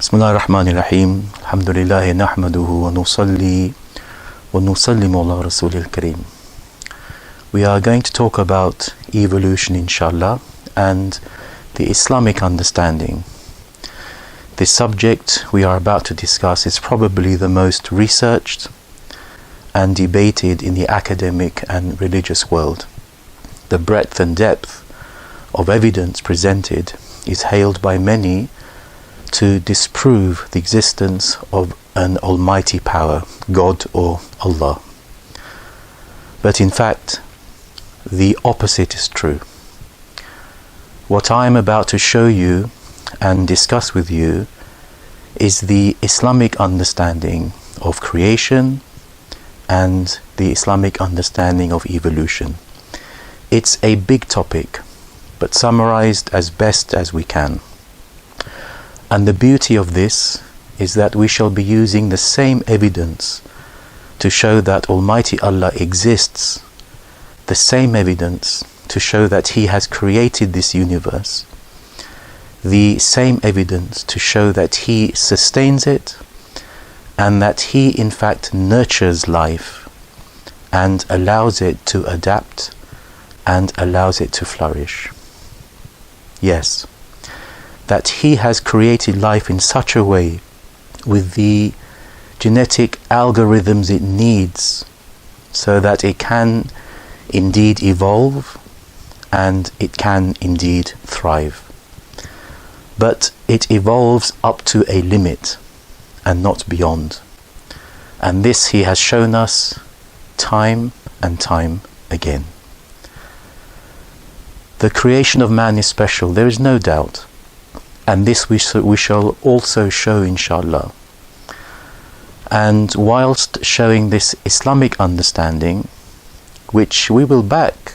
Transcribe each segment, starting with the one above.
بسم الله الرحمن الرحيم الحمد لله نحمده ونصلي ونسلم على رسول الكريم. We are going to talk about evolution inshallah and the Islamic understanding. The subject we are about to discuss is probably the most researched and debated in the academic and religious world. The breadth and depth of evidence presented is hailed by many to disprove the existence of an almighty power, God or Allah. But in fact, the opposite is true. What I am about to show you and discuss with you is the Islamic understanding of creation and the Islamic understanding of evolution. It's a big topic, but summarized as best as we can. And the beauty of this is that we shall be using the same evidence to show that Almighty Allah exists, the same evidence to show that He has created this universe, the same evidence to show that He sustains it, and that He in fact nurtures life and allows it to adapt and allows it to flourish. Yes, that He has created life in such a way with the genetic algorithms it needs so that it can indeed evolve and it can indeed thrive. But it evolves up to a limit and not beyond. And this He has shown us time and time again. The creation of man is special, there is no doubt. And this we shall also show inshallah. And whilst showing this Islamic understanding, which we will back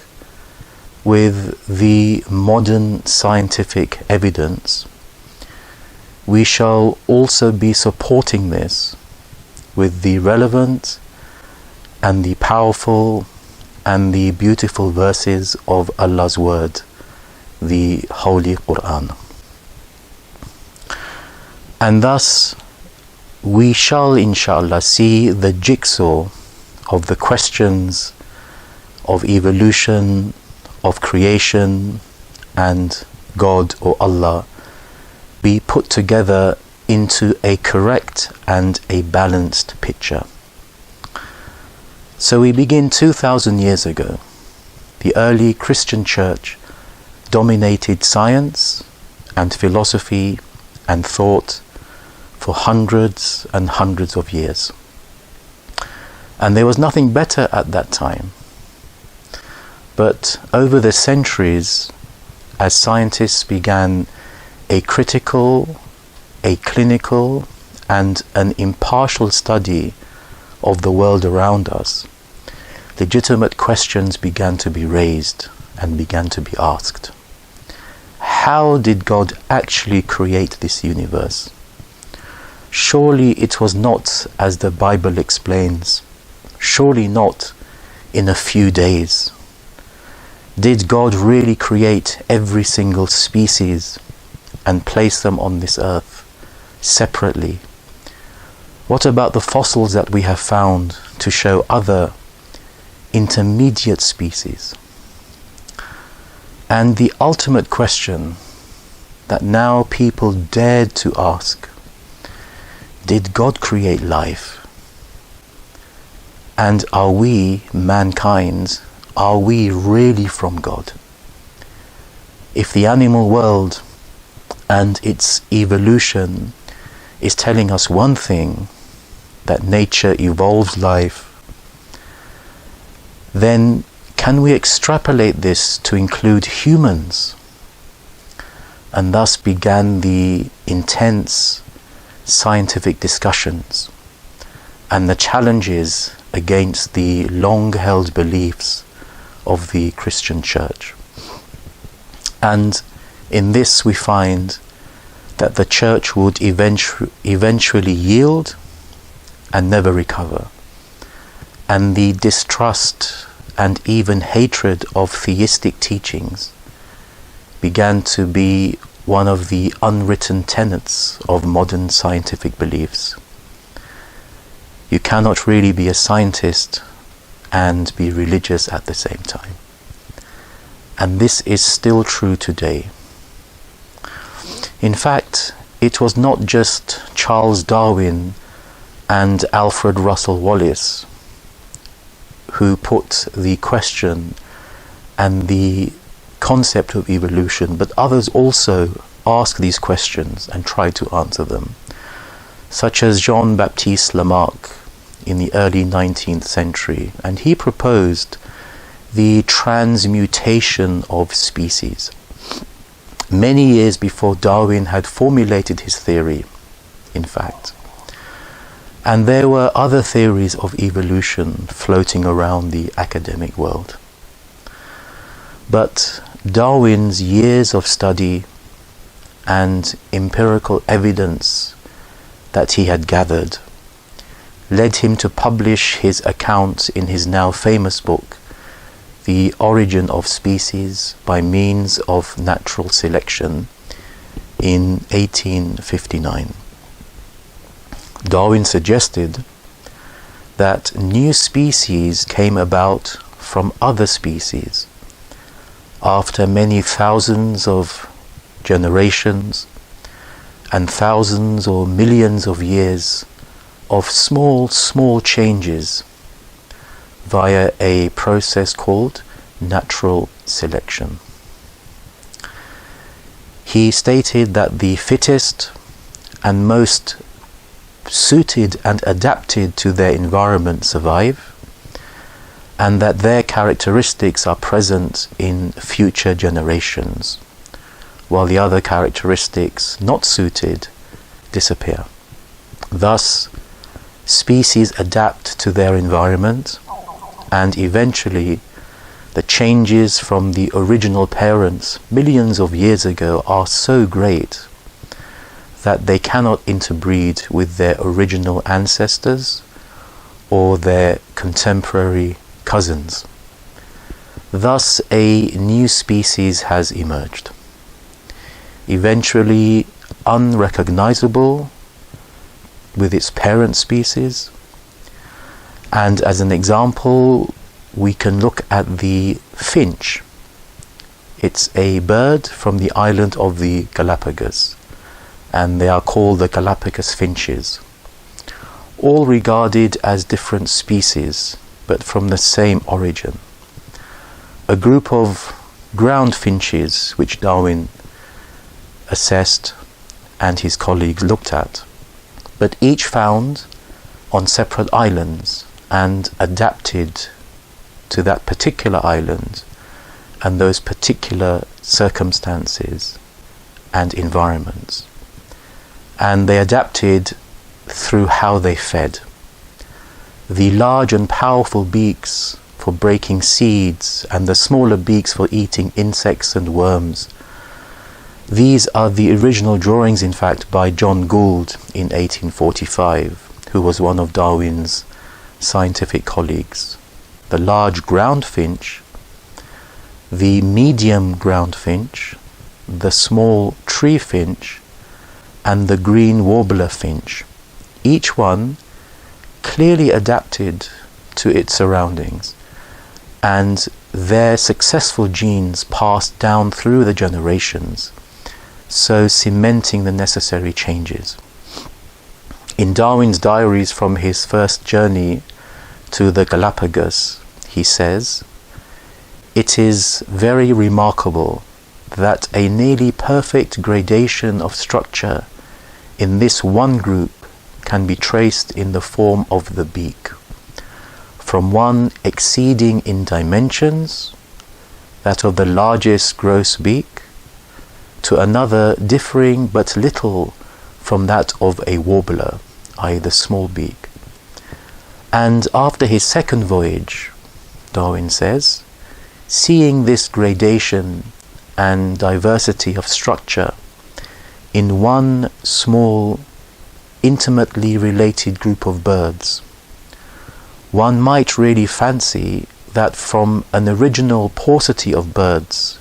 with the modern scientific evidence, we shall also be supporting this with the relevant and the powerful and the beautiful verses of Allah's word, the Holy Qur'an. And thus we shall inshallah see the jigsaw of the questions of evolution, of creation and God or Allah be put together into a correct and a balanced picture. So we begin 2,000 years ago. The early Christian church dominated science and philosophy and thought for hundreds and hundreds of years. And there was nothing better at that time. But over the centuries, as scientists began a critical, a clinical, and an impartial study of the world around us, legitimate questions began to be raised and began to be asked. How did God actually create this universe? Surely it was not as the Bible explains. Surely not in a few days. Did God really create every single species and place them on this earth separately? What about the fossils that we have found to show other intermediate species? And the ultimate question that now people dared to ask: did God create life? And are we, mankind, are we really from God? If the animal world and its evolution is telling us one thing, that nature evolves life, then can we extrapolate this to include humans? And thus began the intense scientific discussions and the challenges against the long-held beliefs of the Christian church. And in this we find that the church would eventually yield and never recover. And the distrust and even hatred of theistic teachings began to be one of the unwritten tenets of modern scientific beliefs. You cannot really be a scientist and be religious at the same time. And this is still true today. In fact, it was not just Charles Darwin and Alfred Russel Wallace who put the question and the concept of evolution, but others also asked these questions and tried to answer them, such as Jean-Baptiste Lamarck in the early 19th century, and he proposed the transmutation of species many years before Darwin had formulated his theory, in fact. And there were other theories of evolution floating around the academic world. But Darwin's years of study and empirical evidence that he had gathered led him to publish his account in his now famous book, The Origin of Species by Means of Natural Selection, in 1859. Darwin suggested that new species came about from other species after many thousands of generations and thousands or millions of years of small changes via a process called natural selection. He stated that the fittest and most suited and adapted to their environment survive, and that their characteristics are present in future generations, while the other characteristics not suited disappear. Thus, species adapt to their environment, and eventually the changes from the original parents millions of years ago are so great that they cannot interbreed with their original ancestors or their contemporary cousins. Thus, a new species has emerged, eventually unrecognizable with its parent species. And as an example, we can look at the finch. It's a bird from the island of the Galapagos, and they are called the Galapagos finches, all regarded as different species, but from the same origin. A group of ground finches which Darwin assessed and his colleagues looked at, but each found on separate islands and adapted to that particular island and those particular circumstances and environments. And they adapted through how they fed. The large and powerful beaks for breaking seeds and the smaller beaks for eating insects and worms. These are the original drawings, in fact, by John Gould in 1845, who was one of Darwin's scientific colleagues. The large ground finch, the medium ground finch, the small tree finch, and the green warbler finch, each one clearly adapted to its surroundings, and their successful genes passed down through the generations, so cementing the necessary changes. In Darwin's diaries from his first journey to the Galapagos, he says, "It is very remarkable that a nearly perfect gradation of structure in this one group can be traced in the form of the beak, from one exceeding in dimensions, that of the largest gross beak, to another differing but little from that of a warbler, i.e. the small beak. And after his second voyage," Darwin says, "seeing this gradation and diversity of structure in one small, intimately related group of birds, one might really fancy that from an original paucity of birds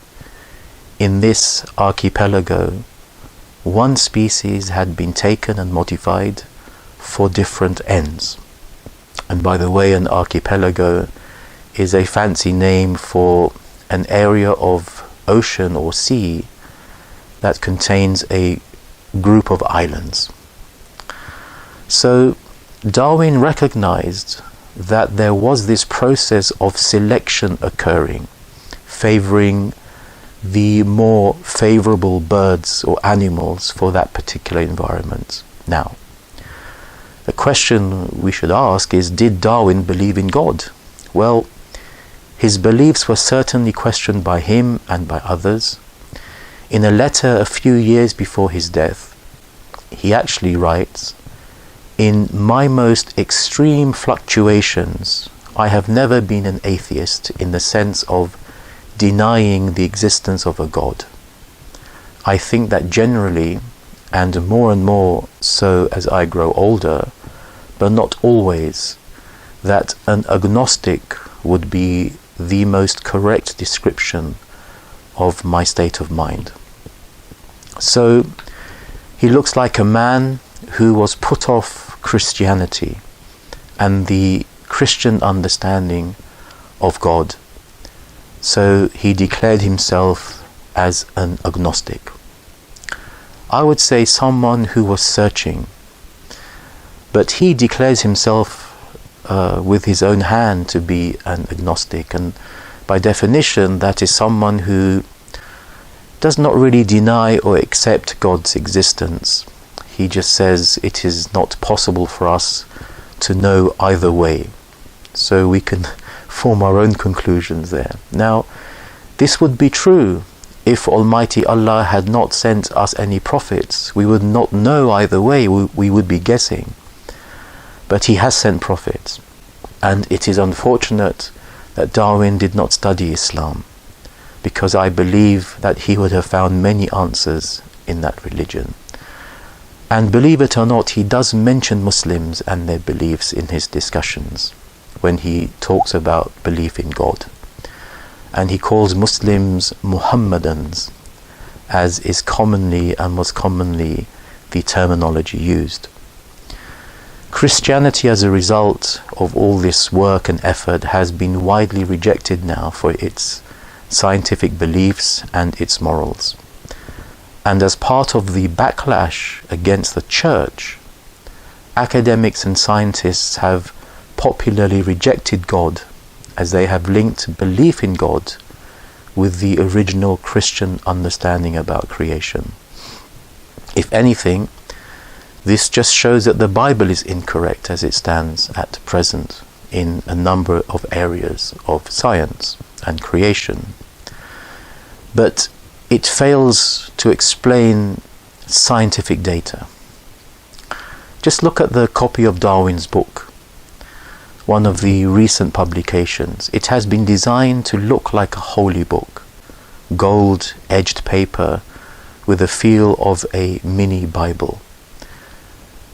in this archipelago one species had been taken and modified for different ends. And by the way, an archipelago is a fancy name for an area of ocean or sea that contains a group of islands. So Darwin recognized that there was this process of selection occurring, favoring the more favorable birds or animals for that particular environment. Now, the question we should ask is, did Darwin believe in God? Well, his beliefs were certainly questioned by him and by others. In a letter a few years before his death, he actually writes, "In my most extreme fluctuations, I have never been an atheist in the sense of denying the existence of a God. I think that generally, and more so as I grow older, but not always, that an agnostic would be the most correct description of my state of mind." So he looks like a man who was put off Christianity and the Christian understanding of God. So he declared himself as an agnostic. I would say someone who was searching, but he declares himself with his own hand to be an agnostic, and by definition that is someone who does not really deny or accept God's existence. He just says it is not possible for us to know either way, so we can form our own conclusions there. Now, this would be true if Almighty Allah had not sent us any prophets. We would not know either way, we would be guessing. But he has sent prophets, and it is unfortunate that Darwin did not study Islam, because I believe that he would have found many answers in that religion. And believe it or not, he does mention Muslims and their beliefs in his discussions when he talks about belief in God. And he calls Muslims Muhammadans, as is commonly and was commonly the terminology used. Christianity, as a result of all this work and effort, has been widely rejected now for its scientific beliefs and its morals. And as part of the backlash against the church, academics and scientists have popularly rejected God, as they have linked belief in God with the original Christian understanding about creation. If anything, this just shows that the Bible is incorrect as it stands at present in a number of areas of science and creation. But it fails to explain scientific data. Just look at the copy of Darwin's book, one of the recent publications. It has been designed to look like a holy book, gold-edged paper with the feel of a mini Bible.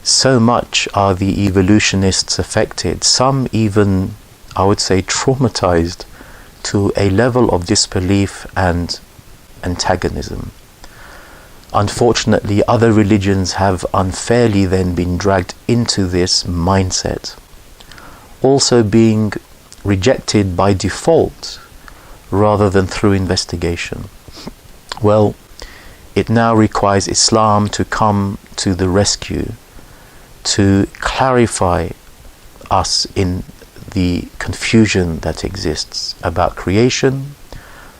So much are the evolutionists affected, some even, I would say, traumatized to a level of disbelief and antagonism. Unfortunately, other religions have unfairly then been dragged into this mindset, also being rejected by default rather than through investigation. Well, it now requires Islam to come to the rescue, to clarify us in the confusion that exists about creation,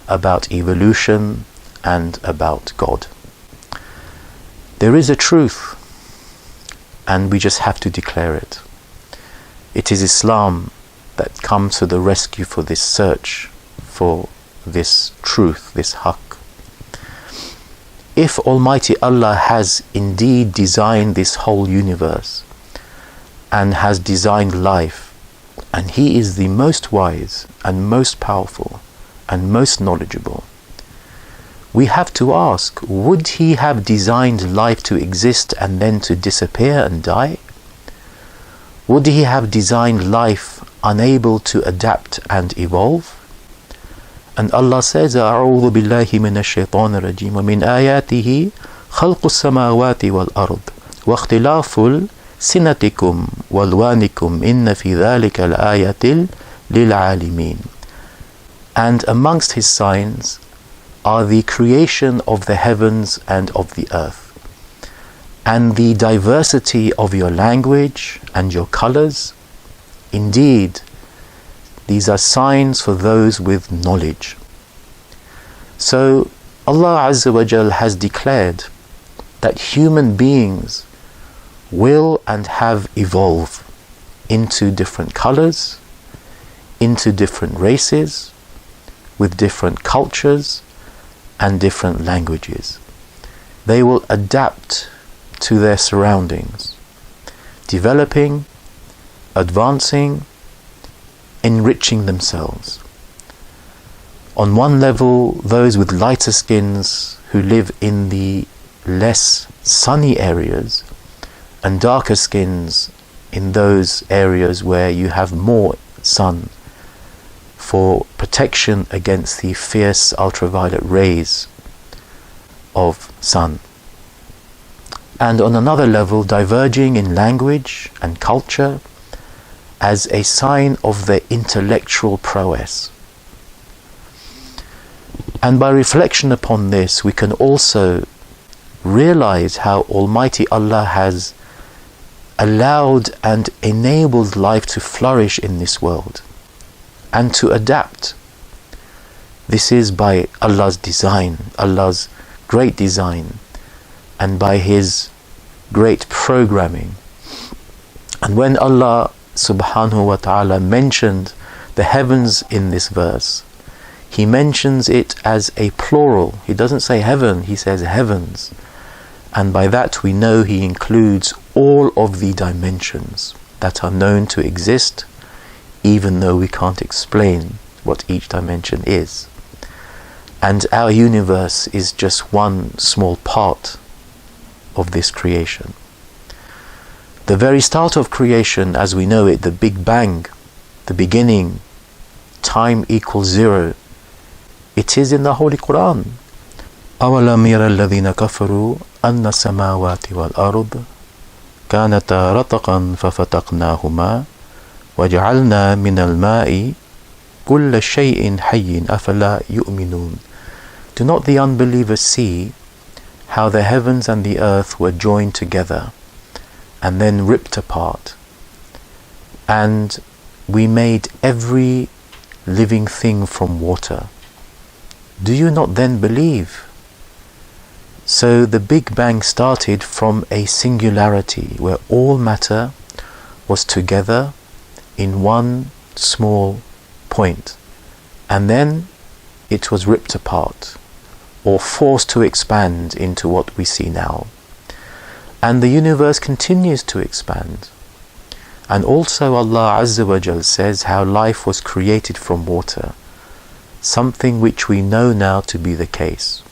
about evolution, and about God. There is a truth, and we just have to declare it. It is Islam that comes to the rescue for this search for this truth, this haqq. If Almighty Allah has indeed designed this whole universe and has designed life, and He is the most wise and most powerful and most knowledgeable, we have to ask, would He have designed life to exist and then to disappear and die? Would He have designed life unable to adapt and evolve? And Allah says, أعوذ بالله من الشيطان الرجيم ومن آياته خلق السماوات والأرض واختلاف سنتكم والوانكم إن في ذلك الآية للعالمين. And amongst his signs are the creation of the heavens and of the earth, and the diversity of your language and your colors. Indeed, these are signs for those with knowledge. So Allah Azza wa Jal has declared that human beings will and have evolved into different colors, into different races, with different cultures and different languages. They will adapt to their surroundings, developing, advancing, enriching themselves. On one level, those with lighter skins who live in the less sunny areas, and darker skins in those areas where you have more sun, for protection against the fierce ultraviolet rays of sun. And on another level, diverging in language and culture as a sign of their intellectual prowess. And by reflection upon this, we can also realize how Almighty Allah has allowed and enabled life to flourish in this world and to adapt. This is by Allah's design, Allah's great design, and by His great programming. And when Allah subhanahu wa ta'ala mentioned the heavens in this verse, He mentions it as a plural. He doesn't say heaven, He says heavens. And by that we know He includes all of the dimensions that are known to exist, even though we can't explain what each dimension is. And our universe is just one small part of this creation. The very start of creation, as we know it, the Big Bang, the beginning, time equals zero, it is in the Holy Qur'an. أَوَلَمْ يَرَ الَّذِينَ كَفَرُوا أَنَّ السَّمَاوَاتِ وَالْأَرْضَ كَانَتَا رَتْقًا فَفَتَقْنَاهُمَا وَجَعَلْنَا مِنَ الْمَاءِ كُلَّ شَيْءٍ حَيٍّ أَفَلَا يُؤْمِنُونَ. Do not the unbelievers see how the heavens and the earth were joined together and then ripped apart, and we made every living thing from water? Do you not then believe? So the Big Bang started from a singularity where all matter was together in one small point, and then it was ripped apart or forced to expand into what we see now. And the universe continues to expand. And also Allah Azza wa Jal says how life was created from water, something which we know now to be the case,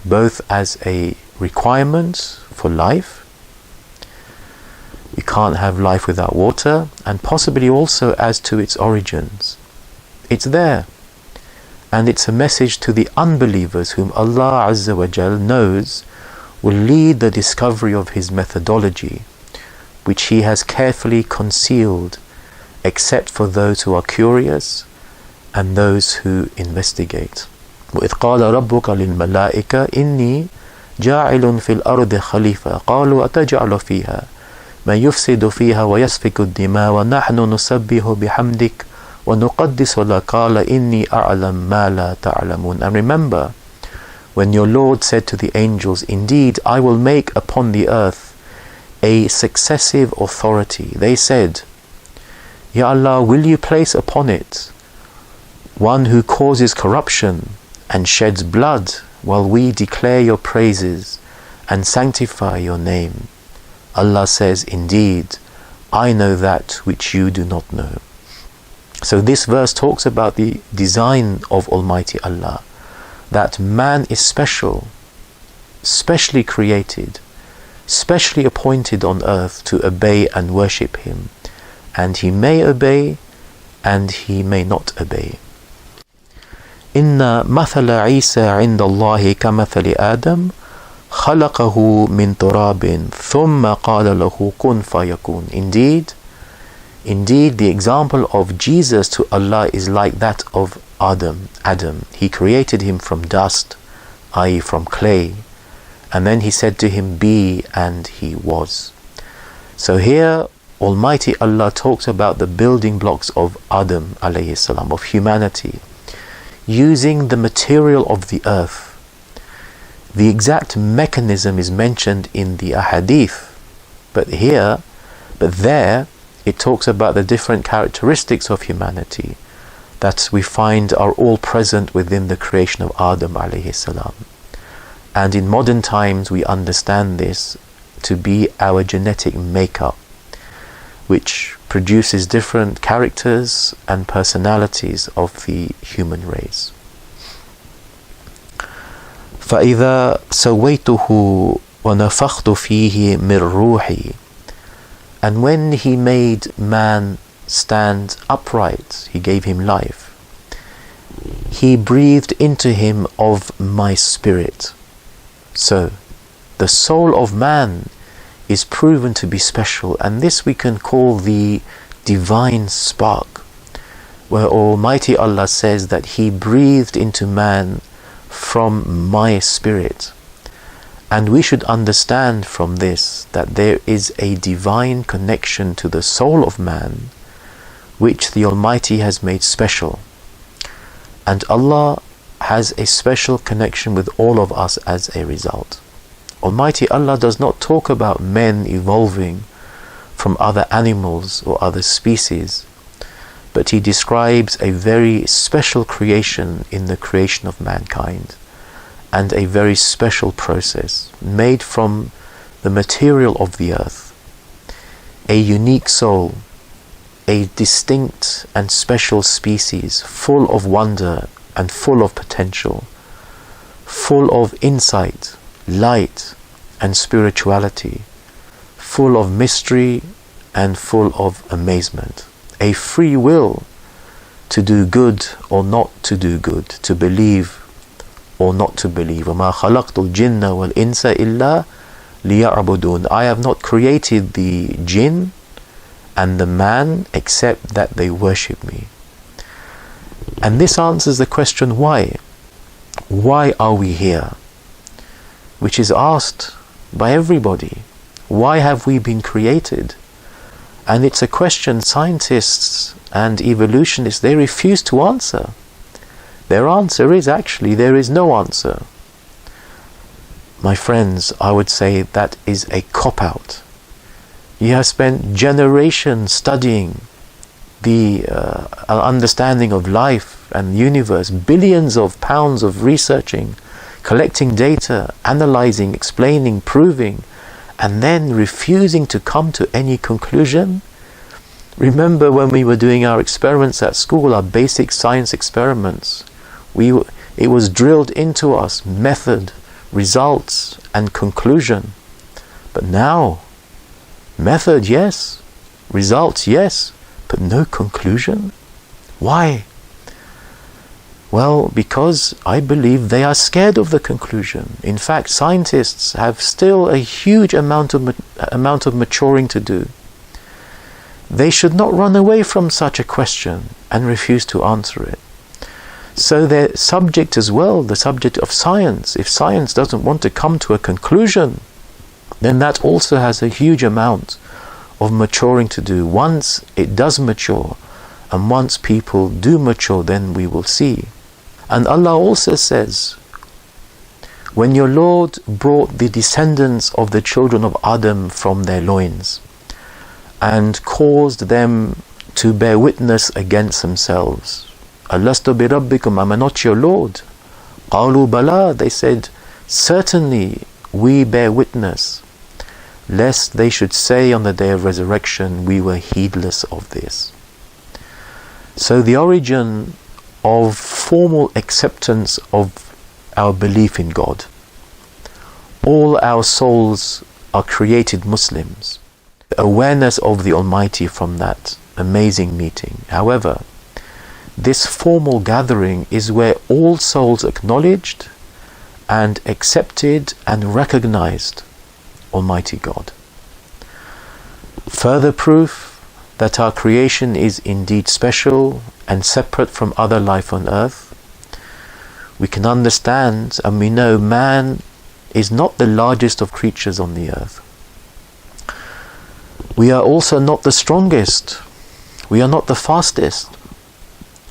both as a requirement for life. You can't have life without water, and possibly also as to its origins. It's there. And it's a message to the unbelievers whom Allah Azza wa Jal knows will lead the discovery of His methodology, which He has carefully concealed except for those who are curious and those who investigate. وَإِذْ قَالَ رَبُّكَ لِلْمَلَائِكَةِ إِنِّي جَاعِلٌ فِي الْأَرْضِ خَلِيفَةً قَالُوا أَتَجْعَلُ فِيهَا مَنْ يُفْسِدُ فِيهَا وَيَسْفِكُ الدِّمَاءَ وَنَحْنُ نُسَبِّحُ بِحَمْدِكَ وَنُقَدِّسُ لَكَ قَالَ إِنِّي أَعْلَمُ مَا لَا تَعْلَمُونَ. And remember, when your Lord said to the angels, indeed, I will make upon the earth a successive authority. They said, Ya Allah, will you place upon it one who causes corruption and sheds blood while we declare your praises and sanctify your name? Allah says, indeed, I know that which you do not know. So this verse talks about the design of Almighty Allah, that man is special, specially created, specially appointed on earth to obey and worship Him, and he may obey and he may not obey. إن مثل عيسى عند الله كمثل آدم خلقه من تراب ثم قال له كن فيكون. Indeed, the example of Jesus to Allah is like that of Adam. He created him from dust, i.e. from clay, and then he said to him, be, and he was. So here, Almighty Allah talks about the building blocks of Adam alayhi salam, of humanity, using the material of the earth. The exact mechanism is mentioned in the ahadith, but there, it talks about the different characteristics of humanity that we find are all present within the creation of Adam alayhi salam. And in modern times we understand this to be our genetic makeup, which produces different characters and personalities of the human race. فَإِذَا سَوَّيْتُهُ وَنَفَخْتُ فِيهِ مِنْ رُوحِي. And when he made man stand upright, he gave him life, he breathed into him of my spirit. So the soul of man is proven to be special, and this we can call the divine spark, where Almighty Allah says that he breathed into man from my spirit. And we should understand from this that there is a divine connection to the soul of man which the Almighty has made special. And Allah has a special connection with all of us as a result. Almighty Allah does not talk about men evolving from other animals or other species, but He describes a very special creation in the creation of mankind, and a very special process made from the material of the earth, a unique soul, a distinct and special species, full of wonder and full of potential, full of insight, light and spirituality, full of mystery and full of amazement, a free will to do good or not to do good, to believe or not to believe. وَمَا خَلَقْتُ الْجِنَّ وَالْإِنسَ إِلَّا لِيَعْبُدُونَ. I have not created the jinn and the man except that they worship me. And this answers the question, why? Why are we here? Which is asked by everybody. Why have we been created? And it's a question scientists and evolutionists, they refuse to answer. Their answer is actually, there is no answer. My friends, I would say that is a cop-out. You have spent generations studying the understanding of life and universe, billions of pounds of researching, collecting data, analyzing, explaining, proving, and then refusing to come to any conclusion. Remember when we were doing our experiments at school, our basic science experiments, it was drilled into us, method, results and conclusion. But now, method yes, results yes, but no conclusion. Why? Well, because I believe they are scared of the conclusion. In fact, scientists have still a huge amount of maturing to do. They should not run away from such a question and refuse to answer it. So their subject as well, the subject of science, if science doesn't want to come to a conclusion, then that also has a huge amount of maturing to do. Once it does mature, and once people do mature, then we will see. And Allah also says, when your Lord brought the descendants of the children of Adam from their loins and caused them to bear witness against themselves, Alastu bi rabbikum, am I not your Lord? Qalu bala, they said, certainly we bear witness, lest they should say on the day of resurrection, we were heedless of this. So the origin of formal acceptance of our belief in God. All our souls are created Muslims. The awareness of the Almighty from that amazing meeting. However, this formal gathering is where all souls acknowledged and accepted and recognized Almighty God. Further proof that our creation is indeed special and separate from other life on earth, we can understand and we know man is not the largest of creatures on the earth. We are also not the strongest. We are not the fastest.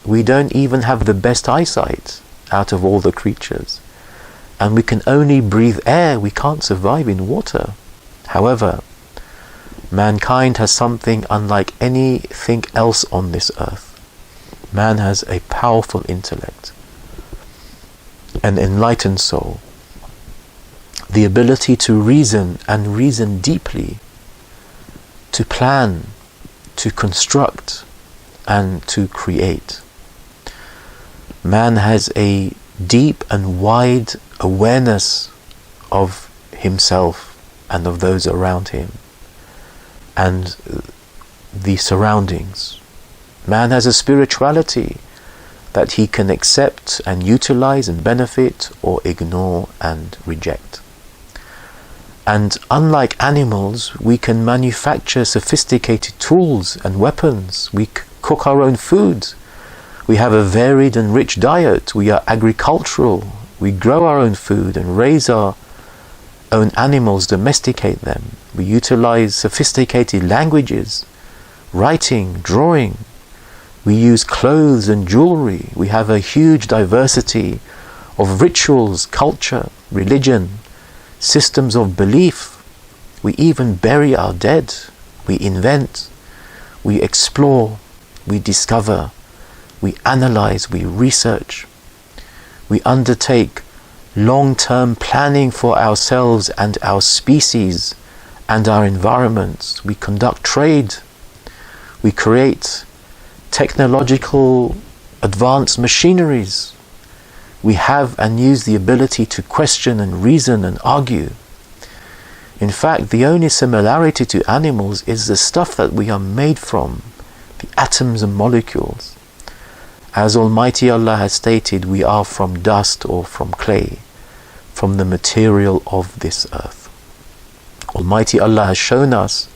We don't even have the best eyesight out of all the creatures. And we can only breathe air. We can't survive in water. However, mankind has something unlike anything else on this earth. Man has a powerful intellect, an enlightened soul, the ability to reason and reason deeply, to plan, to construct, and to create. Man has a deep and wide awareness of himself and of those around him and the surroundings. Man has a spirituality that he can accept and utilize and benefit, or ignore and reject. And unlike animals, we can manufacture sophisticated tools and weapons. We cook our own food. We have a varied and rich diet. We are agricultural. We grow our own food and raise our own animals, domesticate them. We utilize sophisticated languages, writing, drawing. We use clothes and jewelry. We have a huge diversity of rituals, culture, religion, systems of belief. We even bury our dead. We invent. We explore. We discover. We analyze. We research. We undertake long-term planning for ourselves and our species and our environments. We conduct trade. We create technological advanced machineries. We have and use the ability to question and reason and argue. In fact, the only similarity to animals is the stuff that we are made from, the atoms and molecules. As Almighty Allah has stated, we are from dust or from clay, from the material of this earth. Almighty Allah has shown us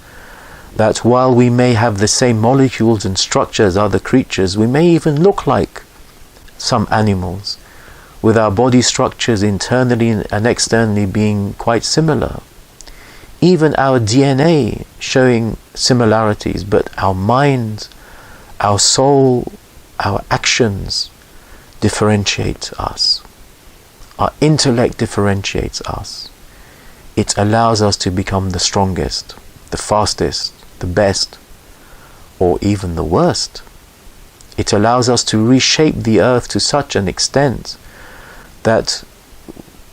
that while we may have the same molecules and structure as other creatures, we may even look like some animals, with our body structures internally and externally being quite similar. Even our DNA showing similarities, but our mind, our soul, our actions differentiate us. Our intellect differentiates us. It allows us to become the strongest, the fastest, the best, or even the worst. It allows us to reshape the earth to such an extent that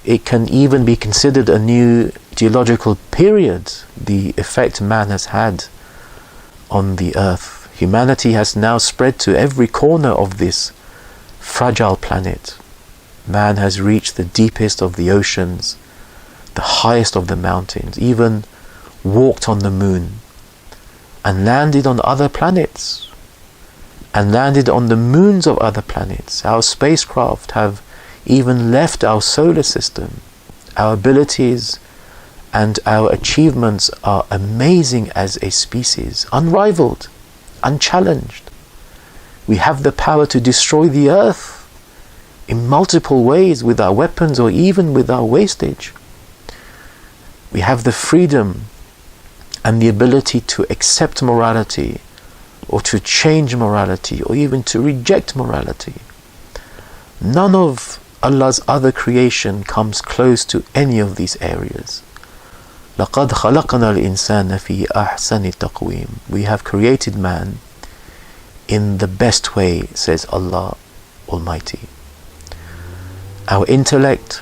it can even be considered a new geological period, the effect man has had on the earth. Humanity has now spread to every corner of this fragile planet. Man has reached the deepest of the oceans, the highest of the mountains, even walked on the moon, and landed on other planets, and landed on the moons of other planets. Our spacecraft have even left our solar system. Our abilities and our achievements are amazing as a species, unrivaled, unchallenged. We have the power to destroy the earth in multiple ways with our weapons or even with our wastage. We have the freedom and the ability to accept morality, or to change morality, or even to reject morality. None of Allah's other creation comes close to any of these areas. لَقَدْ خَلَقْنَا الْإِنسَانَ فِي أَحْسَنِ تَقْوِيمٍ. We have created man in the best way, says Allah Almighty. Our intellect,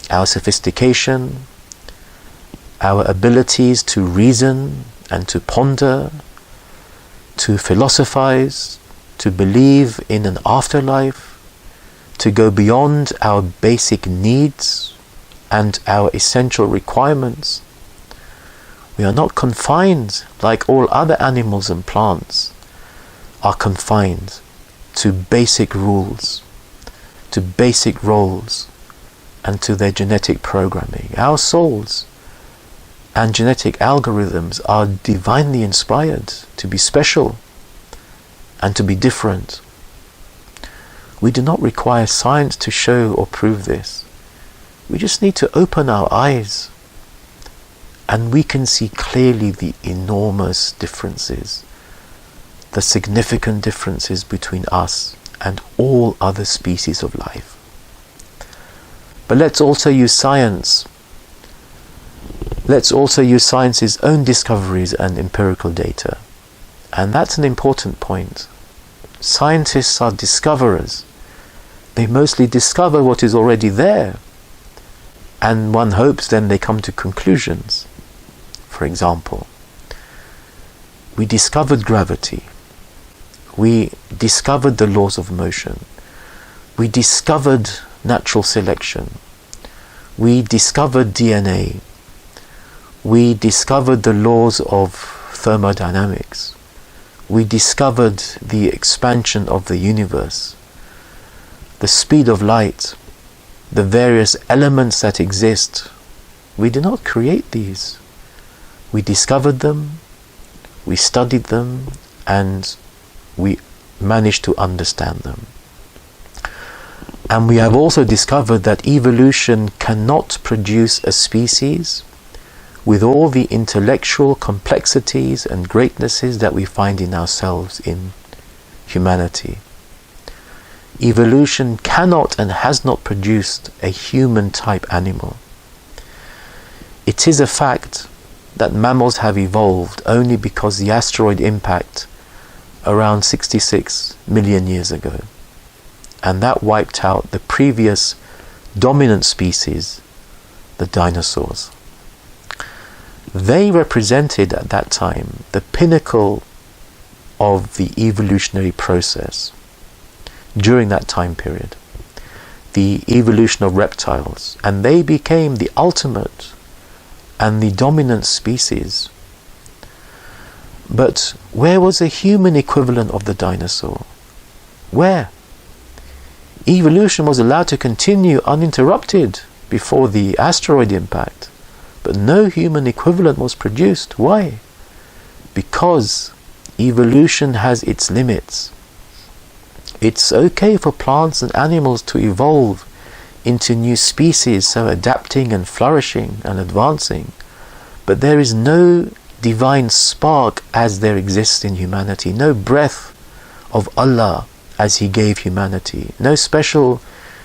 our sophistication, our abilities to reason and to ponder, to philosophize, to believe in an afterlife, to go beyond our basic needs and our essential requirements. We are not confined like all other animals and plants are confined to basic rules, to basic roles, and to their genetic programming. Our souls and genetic algorithms are divinely inspired to be special and to be different. We do not require science to show or prove this. We just need to open our eyes and we can see clearly the enormous differences, the significant differences between us and all other species of life. But let's also use science. Let's also use science's own discoveries and empirical data. And that's an important point. Scientists are discoverers. They mostly discover what is already there. And one hopes then they come to conclusions. For example, we discovered gravity. We discovered the laws of motion. We discovered natural selection. We discovered DNA. We discovered the laws of thermodynamics. We discovered the expansion of the universe, the speed of light, the various elements that exist. We did not create these. We discovered them, we studied them, and we managed to understand them. And we have also discovered that evolution cannot produce a species with all the intellectual complexities and greatnesses that we find in ourselves in humanity. Evolution cannot and has not produced a human-type animal. It is a fact that mammals have evolved only because the asteroid impact around 66 million years ago. And that wiped out the previous dominant species, the dinosaurs. They represented at that time the pinnacle of the evolutionary process during that time period, the evolution of reptiles, and they became the ultimate and the dominant species. But where was the human equivalent of the dinosaur? Where? Evolution was allowed to continue uninterrupted before the asteroid impact, but no human equivalent was produced. Why? Because evolution has its limits. It's okay for plants and animals to evolve into new species, so adapting and flourishing and advancing, but there is no divine spark as there exists in humanity, no breath of Allah as He gave humanity, no special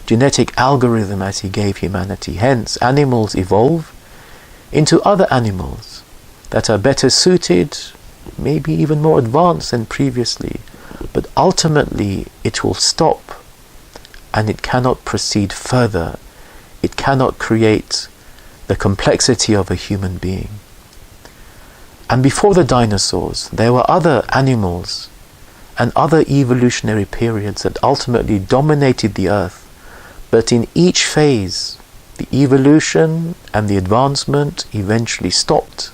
genetic algorithm as He gave humanity. Hence, animals evolve into other animals that are better suited, maybe even more advanced than previously, but ultimately it will stop and it cannot proceed further. It cannot create the complexity of a human being. And before the dinosaurs, there were other animals and other evolutionary periods that ultimately dominated the earth. But in each phase, the evolution and the advancement eventually stopped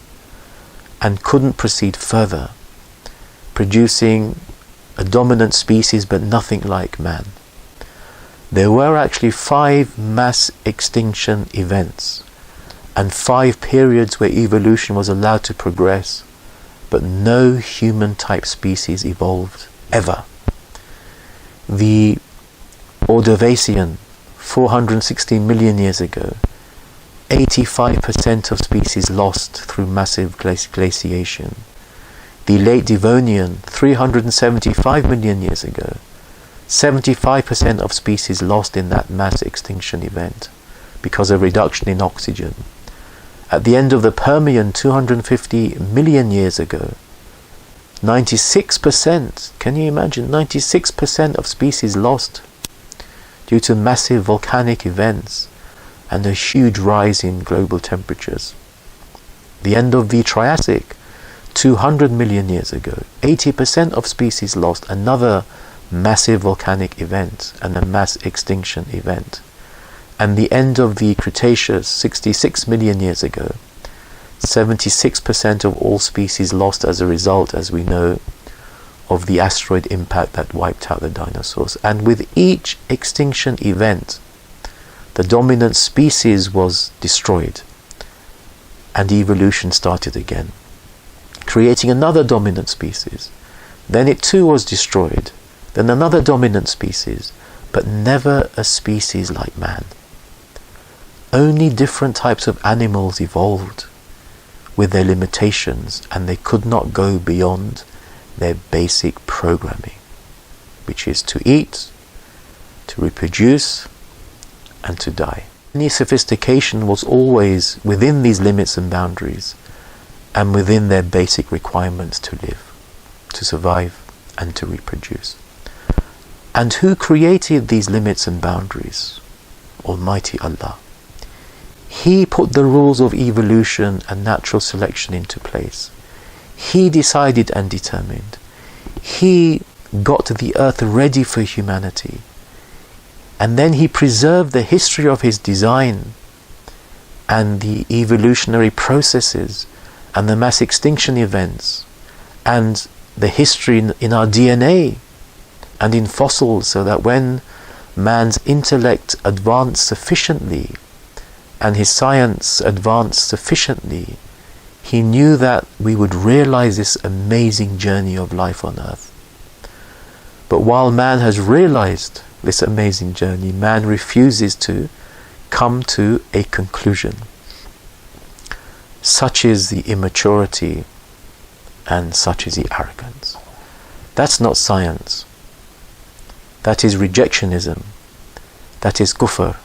and couldn't proceed further, producing a dominant species but nothing like man. There were actually 5 mass extinction events and 5 periods where evolution was allowed to progress, but no human type species evolved ever. The Ordovician, 416 million years ago, 85% of species lost through massive glaciation. The late Devonian, 375 million years ago, 75% of species lost in that mass extinction event because of reduction in oxygen. At the end of the Permian, 250 million years ago, 96%, can you imagine, 96% of species lost due to massive volcanic events and a huge rise in global temperatures. The end of the Triassic, 200 million years ago, 80% of species lost, another massive volcanic event and a mass extinction event. And the end of the Cretaceous, 66 million years ago, 76% of all species lost as a result, as we know, of the asteroid impact that wiped out the dinosaurs. And with each extinction event, the dominant species was destroyed, and evolution started again, creating another dominant species. Then it too was destroyed, then another dominant species, but never a species like man. Only different types of animals evolved with their limitations, and they could not go beyond their basic programming, which is to eat, to reproduce, and to die. Any sophistication was always within these limits and boundaries, and within their basic requirements to live, to survive, and to reproduce. And who created these limits and boundaries? Almighty Allah. He put the rules of evolution and natural selection into place. He decided and determined. He got the earth ready for humanity. And then he preserved the history of his design and the evolutionary processes and the mass extinction events and the history in our DNA and in fossils, so that when man's intellect advanced sufficiently and his science advanced sufficiently, he knew that we would realize this amazing journey of life on earth. But while man has realized this amazing journey, man refuses to come to a conclusion. Such is the immaturity and such is the arrogance. That's not science. That is rejectionism. That is kufr.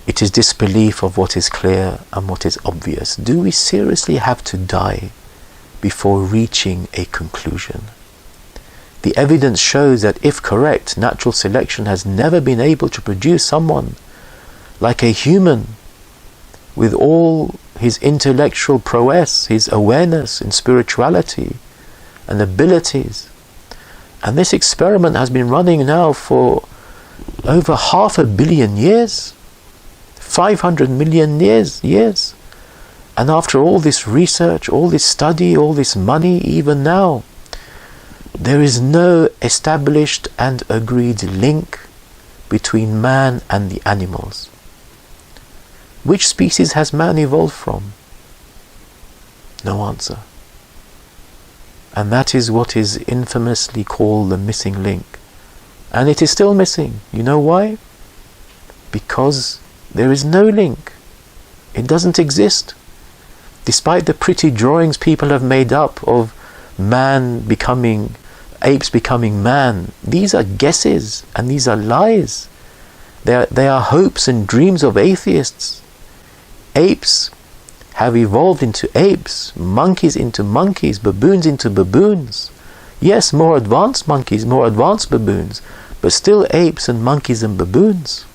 It is disbelief of what is clear and what is obvious. Do we seriously have to die before reaching a conclusion? The evidence shows that if correct, natural selection has never been able to produce someone like a human with all his intellectual prowess, his awareness in spirituality and abilities. And this experiment has been running now for over 500 million years, 500 million years. And after all this research, all this study, all this money, even now, there is no established and agreed link between man and the animals. Which species has man evolved from? No answer. And that is what is infamously called the missing link. And it is still missing. You know why? Because there is no link. It doesn't exist. Despite the pretty drawings people have made up of apes becoming man, these are guesses and these are lies. They are hopes and dreams of atheists. Apes have evolved into apes, monkeys into monkeys, baboons into baboons. Yes, more advanced monkeys, more advanced baboons, but still apes and monkeys and baboons.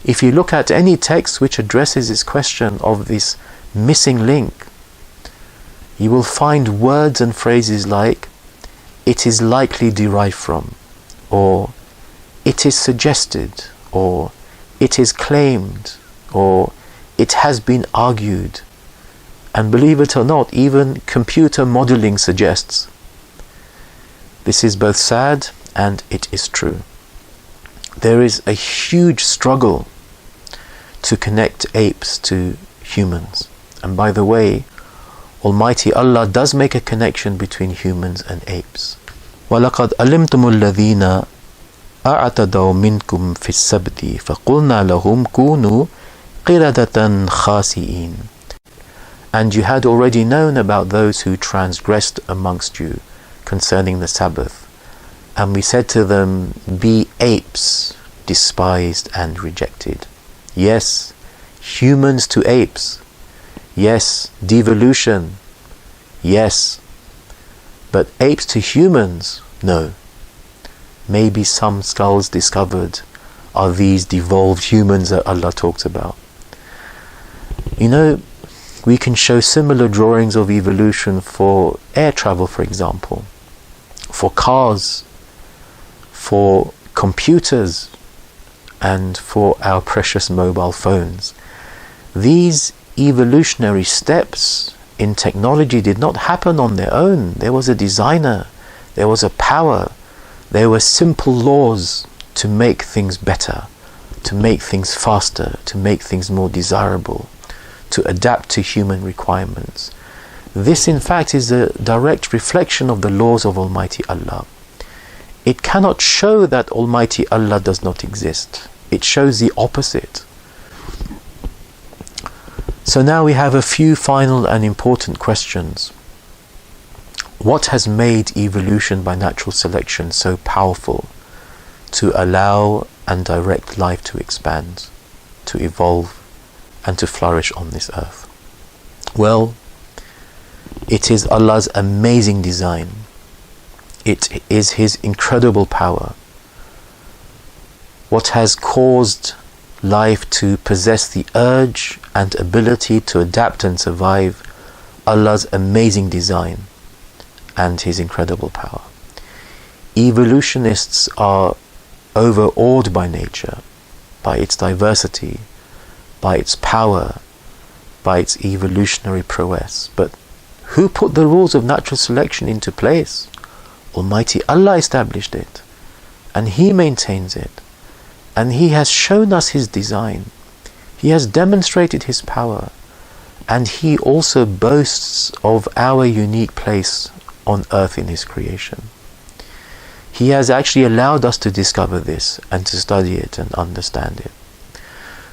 If you look at any text which addresses this question of this missing link, you will find words and phrases like, it is likely derived from, or it is suggested, or it is claimed, or it has been argued. And believe it or not, even computer modeling suggests. This is both sad and it is true. There is a huge struggle to connect apes to humans. And by the way, Almighty Allah does make a connection between humans and apes. وَلَقَدْ أَلِمْتُمُ الَّذِينَ أَعْتَدَوْا مِنْكُمْ فِي السَّبْتِ فَقُلْنَا لَهُمْ كُونُوا قِرَدَةً خَاسِئِينَ. And you had already known about those who transgressed amongst you concerning the Sabbath. And we said to them, be apes, despised and rejected. Yes, humans to apes. Yes, devolution. Yes. But apes to humans? No. Maybe some skulls discovered are these devolved humans that Allah talks about. You know, we can show similar drawings of evolution for air travel, for example, for cars, for computers, and for our precious mobile phones. These evolutionary steps in technology did not happen on their own. There was a designer, there was a power, there were simple laws to make things better. to make things faster, to make things more desirable, to adapt to human requirements. This in fact is a direct reflection of the laws of Almighty Allah. It cannot show that Almighty Allah does not exist. It shows the opposite. So now we have a few final and important questions. What has made evolution by natural selection so powerful to allow and direct life to expand, to evolve, and to flourish on this earth? Well, it is Allah's amazing design. It is His incredible power. What has caused life to possess the urge and ability to adapt and survive, Allah's amazing design and His incredible power. Evolutionists are overawed by nature, by its diversity, by its power, by its evolutionary prowess. But who put the rules of natural selection into place? Almighty Allah established it, and He maintains it, and He has shown us His design. He has demonstrated His power, and He also boasts of our unique place on earth in His creation. He has actually allowed us to discover this and to study it and understand it.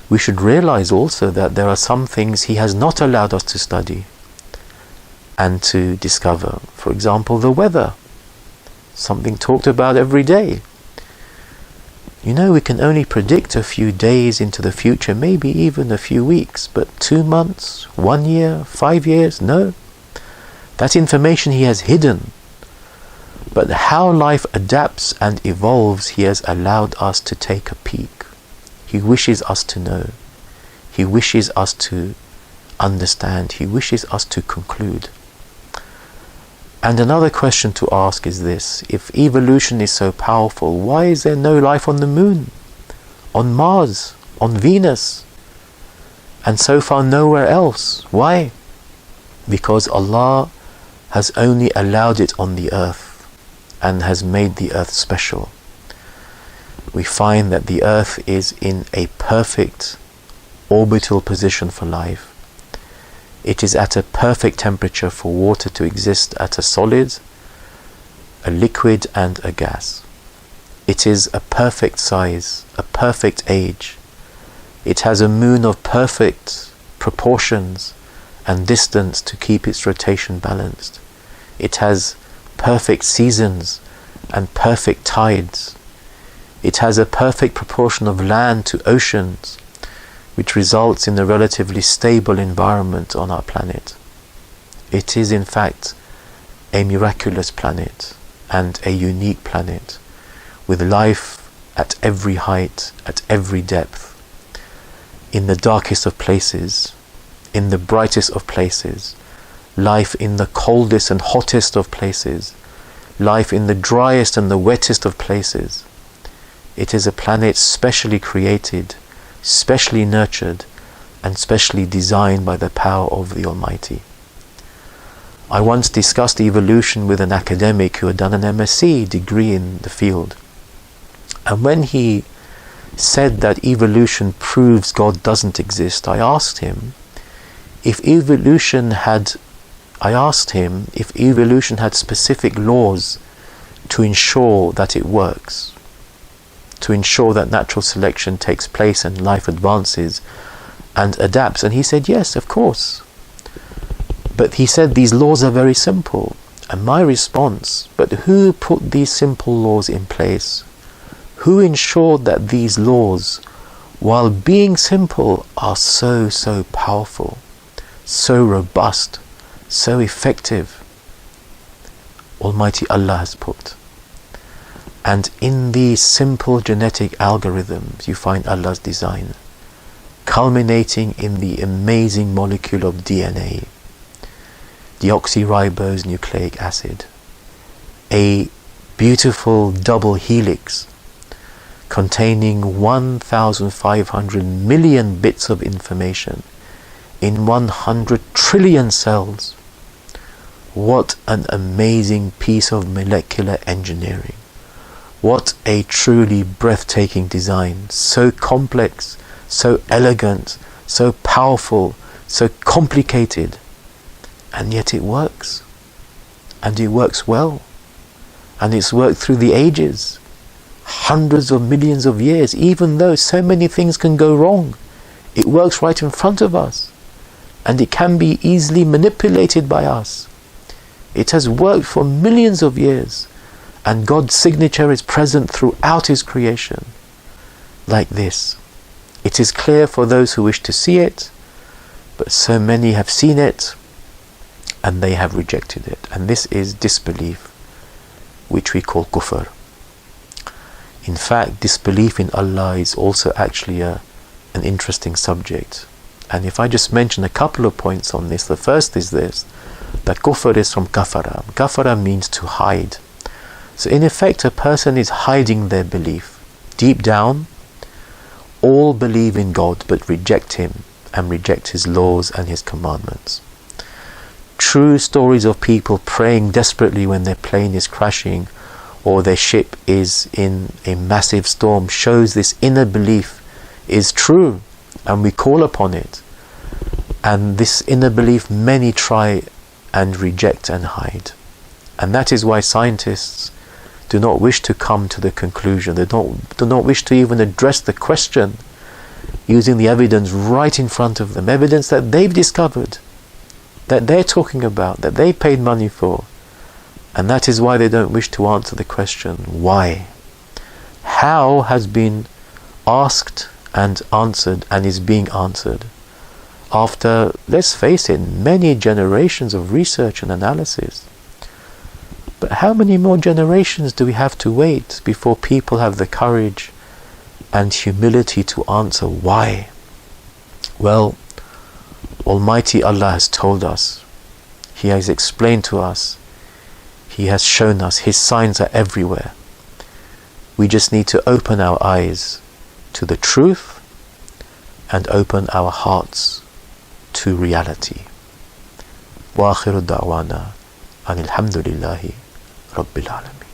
We should realize also that there are some things He has not allowed us to study and to discover. For example, the weather, something talked about every day. You know, we can only predict a few days into the future, maybe even a few weeks, but 2 months, 1 year, 5 years, no. That information He has hidden. But how life adapts and evolves, He has allowed us to take a peek. He wishes us to know. He wishes us to understand. He wishes us to conclude. And another question to ask is this: if evolution is so powerful, why is there no life on the moon, on Mars, on Venus, and so far nowhere else? Why? Because Allah has only allowed it on the earth and has made the earth special. We find that the earth is in a perfect orbital position for life. It is at a perfect temperature for water to exist at a solid, a liquid and a gas. It is a perfect size, a perfect age. It has a moon of perfect proportions and distance to keep its rotation balanced. It has perfect seasons and perfect tides. It has a perfect proportion of land to oceans, which results in a relatively stable environment on our planet. It is in fact a miraculous planet and a unique planet, with life at every height, at every depth, in the darkest of places, in the brightest of places, life in the coldest and hottest of places, life in the driest and the wettest of places. It is a planet specially created, specially nurtured, and specially designed by the power of the Almighty. I once discussed evolution with an academic who had done an MSc degree in the field. And when he said that evolution proves God doesn't exist, I asked him if evolution had specific laws to ensure that it works, to ensure that natural selection takes place and life advances and adapts. And he said, yes, of course. But he said these laws are very simple. And my response, but who put these simple laws in place? Who ensured that these laws, while being simple, are so powerful, so robust, so effective? Almighty Allah has put. And in these simple genetic algorithms you find Allah's design, culminating in the amazing molecule of DNA, deoxyribose nucleic acid, a beautiful double helix containing 1,500 million bits of information in 100 trillion cells. What an amazing piece of molecular engineering. What a truly breathtaking design, so complex, so elegant, so powerful, so complicated, and yet it works, and it works well, and it's worked through the ages, hundreds of millions of years. Even though so many things can go wrong, it works right in front of us, and it can be easily manipulated by us. It has worked for millions of years, and God's signature is present throughout His creation. Like this, it is clear for those who wish to see it, but so many have seen it and they have rejected it. And this is disbelief, which we call kufr. In fact, disbelief in Allah is also actually an interesting subject. And if I just mention a couple of points on this, the first is this, that kufr is from kafara. Kafara means to hide. So in effect, a person is hiding their belief. Deep down, all believe in God but reject Him and reject His laws and His commandments. True stories of people praying desperately when their plane is crashing or their ship is in a massive storm shows this inner belief is true, and we call upon it. And this inner belief many try and reject and hide. And that is why scientists do not wish to come to the conclusion. They do not wish to even address the question using the evidence right in front of them. Evidence that they've discovered, that they're talking about, that they paid money for. And that is why they don't wish to answer the question, why? How has been asked and answered and is being answered after, let's face it, many generations of research and analysis. But how many more generations do we have to wait before people have the courage and humility to answer why? Well, Almighty Allah has told us. He has explained to us. He has shown us. His signs are everywhere. We just need to open our eyes to the truth and open our hearts to reality. وآخر دعوانا أن الحمد لله رب العالمين.